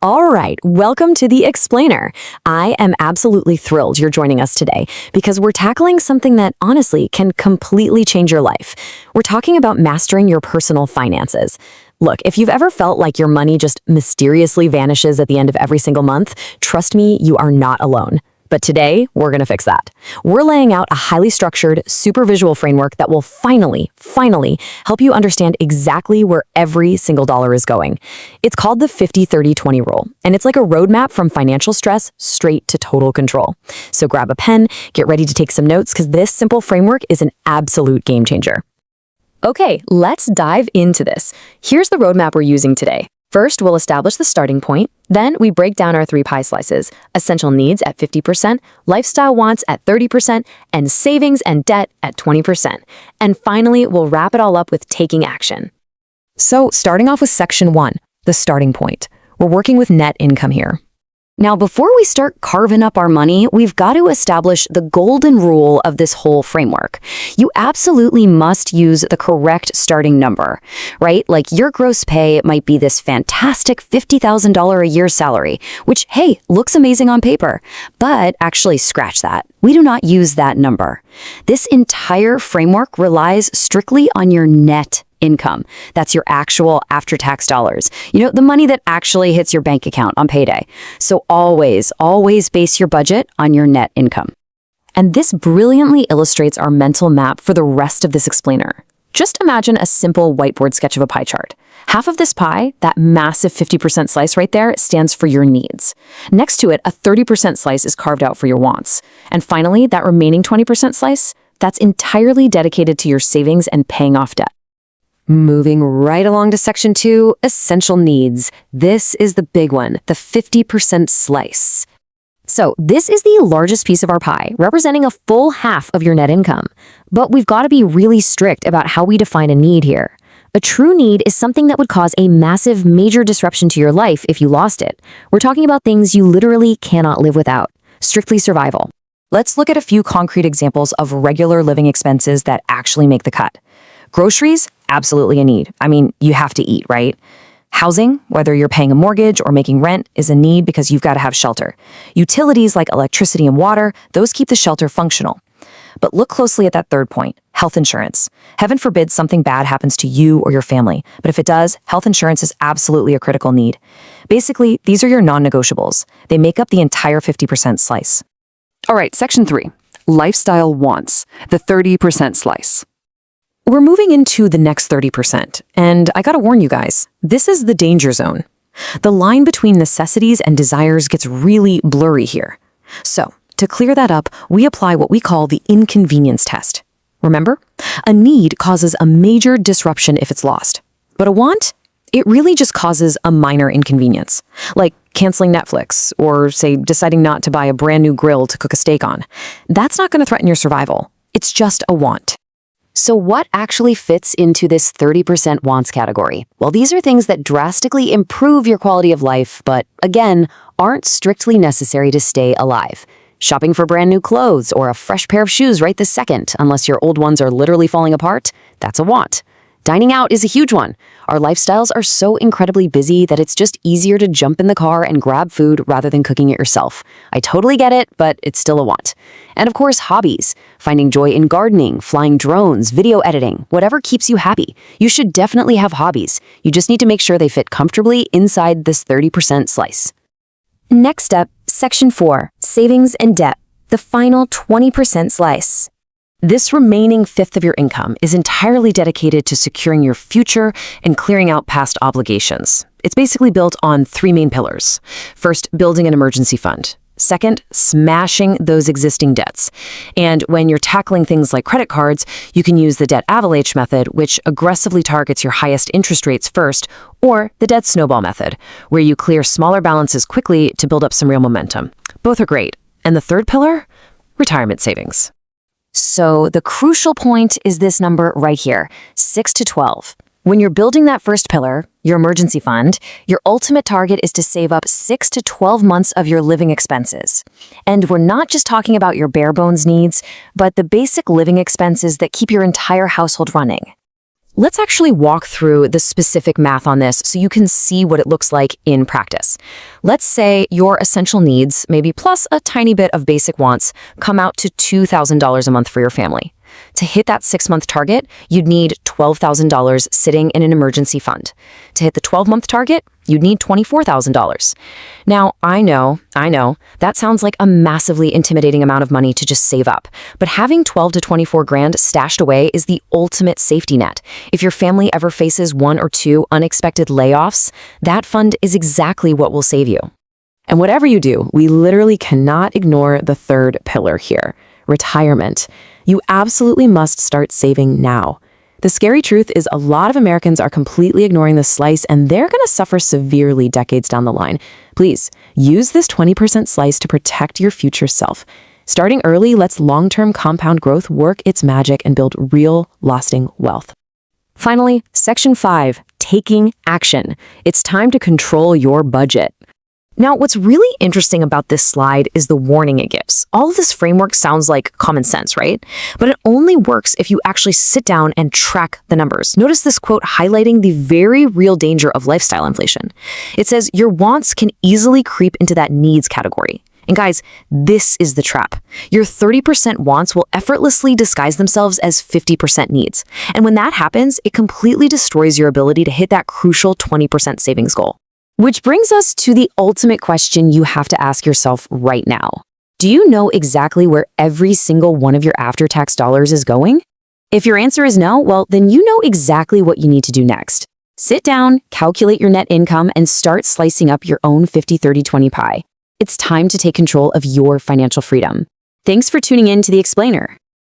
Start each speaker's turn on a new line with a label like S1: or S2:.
S1: All right, welcome to The Explainer. I am absolutely thrilled you're joining us today because we're tackling something that honestly can completely change your life. We're talking about mastering your personal finances. Look, if you've ever felt like your money just mysteriously vanishes at the end of every single month, trust me, you are not alone. But today, we're going to fix that. We're laying out a highly structured, super visual framework that will finally help you understand exactly where every single dollar is going. It's called the 50-30-20 rule, and it's like a roadmap from financial stress straight to total control. So grab a pen, get ready to take some notes, because this simple framework is an absolute game changer. Okay, let's dive into this. Here's the roadmap we're using today. First, we'll establish the starting point. Then we break down our 3 pie slices: essential needs at 50%, lifestyle wants at 30%, and savings and debt at 20%. And finally, we'll wrap it all up with taking action. So, starting off with section 1, the starting point. We're working with net income here. Now, before we start carving up our money, we've got to establish the golden rule of this whole framework. You absolutely must use the correct starting number, right? Like your gross pay might be this fantastic $50,000 a year salary, which, hey, looks amazing on paper. But actually, scratch that. We do not use that number. This entire framework relies strictly on your net income. That's your actual after-tax dollars. You know, the money that actually hits your bank account on payday. So always base your budget on your net income. And this brilliantly illustrates our mental map for the rest of this explainer. Just imagine a simple whiteboard sketch of a pie chart. Half of this pie, that massive 50% slice right there, stands for your needs. Next to it, a 30% slice is carved out for your wants. And finally, that remaining 20% slice, that's entirely dedicated to your savings and paying off debt. Moving right along to section 2, essential needs. This is the big one, the 50% slice. So this is the largest piece of our pie, representing a full half of your net income. But we've got to be really strict about how we define a need here. A true need is something that would cause a massive, major disruption to your life if you lost it. We're talking about things you literally cannot live without. Strictly survival. Let's look at a few concrete examples of regular living expenses that actually make the cut. Groceries, absolutely a need. I mean, you have to eat, right? Housing, whether you're paying a mortgage or making rent, is a need because you've got to have shelter. Utilities like electricity and water, those keep the shelter functional. But look closely at that third point, health insurance. Heaven forbid something bad happens to you or your family, but if it does, health insurance is absolutely a critical need. Basically, these are your non-negotiables. They make up the entire 50% slice.
S2: All right, section 3, lifestyle wants, the 30% slice.
S1: We're moving into the next 30%, and I gotta warn you guys, this is the danger zone. The line between necessities and desires gets really blurry here. So, to clear that up, we apply what we call the inconvenience test. Remember? A need causes a major disruption if it's lost. But a want? It really just causes a minor inconvenience, like canceling Netflix or, say, deciding not to buy a brand new grill to cook a steak on. That's not gonna threaten your survival. It's just a want. So what actually fits into this 30% wants category? Well, these are things that drastically improve your quality of life, but again, aren't strictly necessary to stay alive. Shopping for brand new clothes or a fresh pair of shoes right this second, unless your old ones are literally falling apart, that's a want. Dining out is a huge one. Our lifestyles are so incredibly busy that it's just easier to jump in the car and grab food rather than cooking it yourself. I totally get it, but it's still a want. And of course, hobbies. Finding joy in gardening, flying drones, video editing, whatever keeps you happy. You should definitely have hobbies. You just need to make sure they fit comfortably inside this 30% slice. Next up, section 4, savings and debt, the final 20% slice. This remaining fifth of your income is entirely dedicated to securing your future and clearing out past obligations. It's basically built on 3 main pillars. First, building an emergency fund. Second, smashing those existing debts. And when you're tackling things like credit cards, you can use the debt avalanche method, which aggressively targets your highest interest rates first, or the debt snowball method, where you clear smaller balances quickly to build up some real momentum. Both are great. And the third pillar? Retirement savings. So the crucial point is this number right here, 6 to 12. When you're building that first pillar, your emergency fund, your ultimate target is to save up 6 to 12 months of your living expenses. And we're not just talking about your bare bones needs, but the basic living expenses that keep your entire household running. Let's actually walk through the specific math on this so you can see what it looks like in practice. Let's say your essential needs, maybe plus a tiny bit of basic wants, come out to $2,000 a month for your family. To hit that 6-month target, you'd need $12,000 sitting in an emergency fund. To hit the 12-month target, you'd need $24,000. Now, I know, that sounds like a massively intimidating amount of money to just save up. But having 12 to 24 grand stashed away is the ultimate safety net. If your family ever faces 1 or 2 unexpected layoffs, that fund is exactly what will save you.
S3: And whatever you do, we literally cannot ignore the third pillar here, retirement. You absolutely must start saving now. The scary truth is a lot of Americans are completely ignoring this slice, and they're going to suffer severely decades down the line. Please, use this 20% slice to protect your future self. Starting early lets long-term compound growth work its magic and build real, lasting wealth.
S1: Finally, Section 5, taking action. It's time to control your budget. Now, what's really interesting about this slide is the warning it gives. All of this framework sounds like common sense, right? But it only works if you actually sit down and track the numbers. Notice this quote highlighting the very real danger of lifestyle inflation. It says, your wants can easily creep into that needs category. And guys, this is the trap. Your 30% wants will effortlessly disguise themselves as 50% needs. And when that happens, it completely destroys your ability to hit that crucial 20% savings goal. Which brings us to the ultimate question you have to ask yourself right now. Do you know exactly where every single one of your after-tax dollars is going? If your answer is no, well, then you know exactly what you need to do next. Sit down, calculate your net income, and start slicing up your own 50-30-20 pie. It's time to take control of your financial freedom. Thanks for tuning in to The Explainer.